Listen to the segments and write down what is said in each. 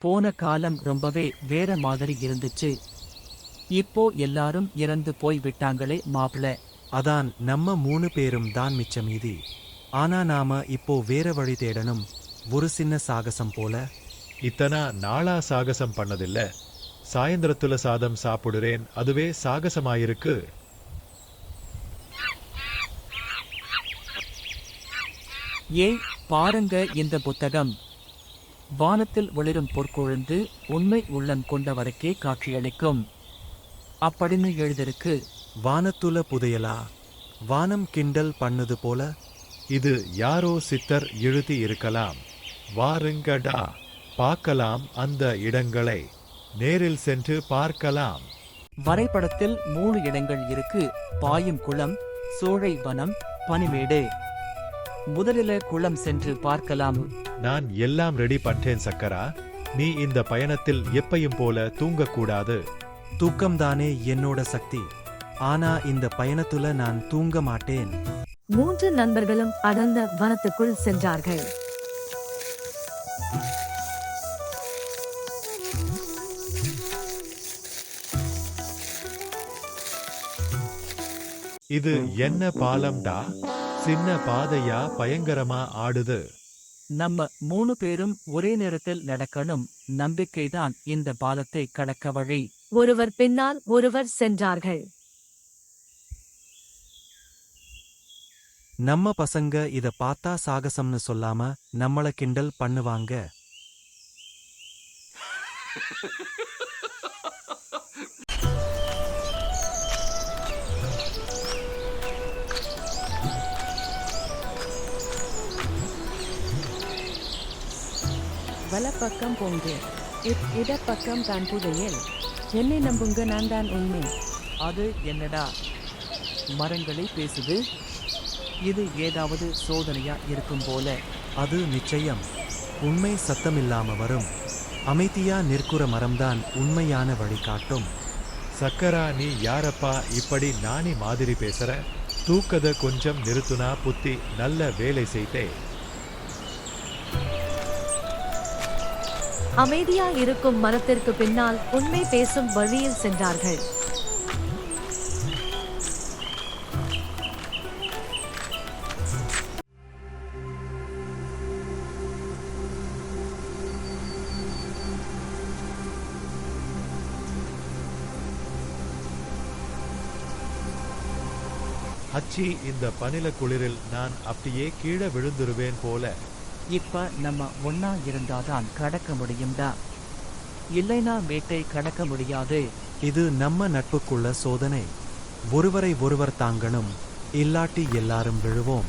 போன காலம் ரொம்பவே வேற மாதிரி இருந்துச்சு. இப்போ எல்லாரும் இறந்து போய் விட்டாங்களே மாப்ள. அதான் நம்ம 3 பேரும் தான் மிச்சமீதி. ஆனா நாம இப்போ வேற வழி தேடணும். ஒரு சின்ன சாகசம் போல. இத்தனா நாளா சாகசம் பண்ணதில்ல. சாயந்தரத்துல சாதம் சாப்பிடுறேன், அதுவே சாகசமாயிருக்கு. ஏய் பாருங்க இந்த புத்தகம். வானத்தில் ஒளிரும் பொற்கொழுந்து உண்மை உள்ளம் கொண்டவருக்கே காட்சியளிக்கும் அப்படின்னு எழுதிருக்கு. வானத்துல புதையலா? வானம் கிண்டல் பண்ணுது போல. இது யாரோ சித்தர் எழுதி இருக்கலாம். வாருங்கடா, பார்க்கலாம் அந்த இடங்களை. நேரில் சென்று பார்க்கலாம். வரைபடத்தில் 3 இடங்கள் இருக்கு. பாயும் குளம், சோழை வனம், பனிமேடு. முதலில குளம் சென்று பார்க்கலாம். நான் எல்லாம் ரெடி பண்றேன் சக்கரா. நீ இந்த பயணத்தில் எப்பையும் போல தூங்கக்கூடாது. தூக்கம்தானே என்னோட சக்தி. ஆனா இந்த பயணத்துல நான் தூங்க மாட்டேன். 3 நண்பர்களும் அடர்ந்த வனத்துக்குள் சென்றார்கள். இது என்ன பாலம்டா? சின்ன பாதையா பயங்கரமா ஆடுது. நம்ம 3 பேரும் ஒரே நேரத்தில் நடக்கணும். நம்பிக்கைதான் இந்த பாலத்தை கடக்க வழி. ஒருவர் பின்னால் ஒருவர் சென்றார்கள். நம்ம பசங்க இத பார்த்தா சாகசம்னு சொல்லாம நம்மள கிண்டல் பண்ணுவாங்க. வலப்பக்கம் போங்க, இடப்பக்கம் தான் புதையல். என்னை நம்புங்க, நான் தான் உண்மை. அது என்னடா மரங்களே பேசுது? இது ஏதாவது சோதனையா இருக்கும் போல. அது நிச்சயம். உண்மை சத்தமில்லாம வரும். அமைதியா நிற்குற மரம்தான் உண்மையான வழிகாட்டும். சக்கரா, நீ யாரப்பா இப்படி நானி மாதிரி பேசுற? தூக்கத கொஞ்சம் நிறுத்துனா புத்தி நல்ல வேலை செய்தே. அமைதியா இருக்கும் மரத்திற்கு பின்னால் உண்மை பேசும் வழியில் சென்றார்கள். அச்சி, இந்த பனில குளிரில் நான் அப்படியே கீழே விழுந்துருவேன் போல. இப்ப நம்ம ஒன்னா இருந்தாதான் கடக்க முடியும்டா. இல்லைனா மேட்டை கடக்க முடியாது. இது நம்ம நட்புக்குள்ள சோதனை. ஒருவரை ஒருவர் தாங்கணும். இல்லாட்டி எல்லாரும் விழுவோம்.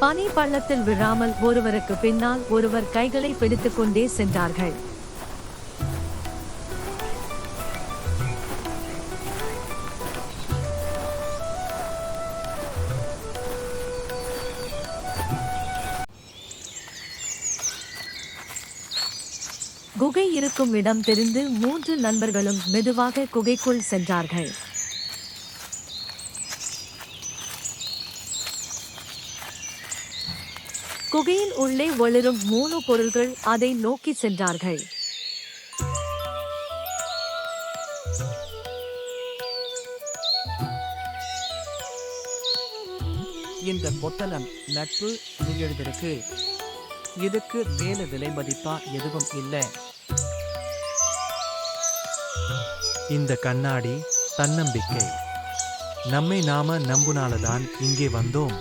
பனி பள்ளத்தில் விழாமல் ஒருவருக்கு பின்னால் ஒருவர் கைகளை பிடித்துக் கொண்டே சென்றார்கள். குகை இருக்கும் இடம் தெரிந்து 3 நண்பர்களும் மெதுவாக குகைக்குள் சென்றார்கள். குகையின் உள்ளே ஒளிரும் 3 பொருள்கள் அதை நோக்கி சென்றார்கள். இந்த பொட்டலம் நட்பு எழுதிருக்கு. இதுக்கு மேல விலை மதிப்பா எதுவும் இல்ல. இந்த கண்ணாடி தன்னம்பிக்கை. நம்மை நாம நம்புனாலதான் இங்கே வந்தோம்.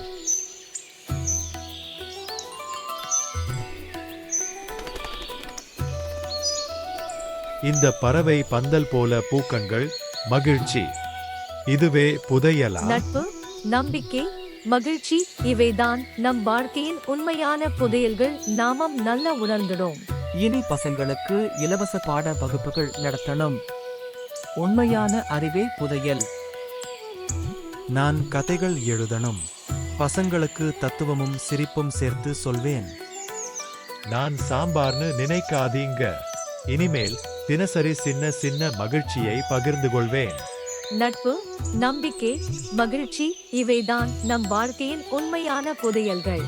இந்த பறவை பந்தல் போல பூக்கங்கள், மகிழ்ச்சி. இதுவே புதையலா? நட்பு, நம்பிக்கை, மகிழ்ச்சி இவைதான் நம் வாழ்க்கையின் உண்மையான புதையல்கள். நாமும் நல்ல உணர்ந்துடும். இனி பசங்களுக்கு இலவச பாட வகுப்புகள் நடத்தணும். உண்மையான அறிவே புதையல். நான் கதைகள் எழுதணும். பசங்களுக்கு தத்துவமும் சிரிப்பும் சேர்த்து சொல்வேன். நான் சாம்பார்னு நினைக்காதீங்க. இனிமேல் தினசரி சின்ன சின்ன மகிழ்ச்சியை பகிர்ந்து கொள்வேன். நட்பு, நம்பிக்கை, மகிழ்ச்சி இவைதான் நம் வாழ்க்கையின் உண்மையான புதையல்கள்.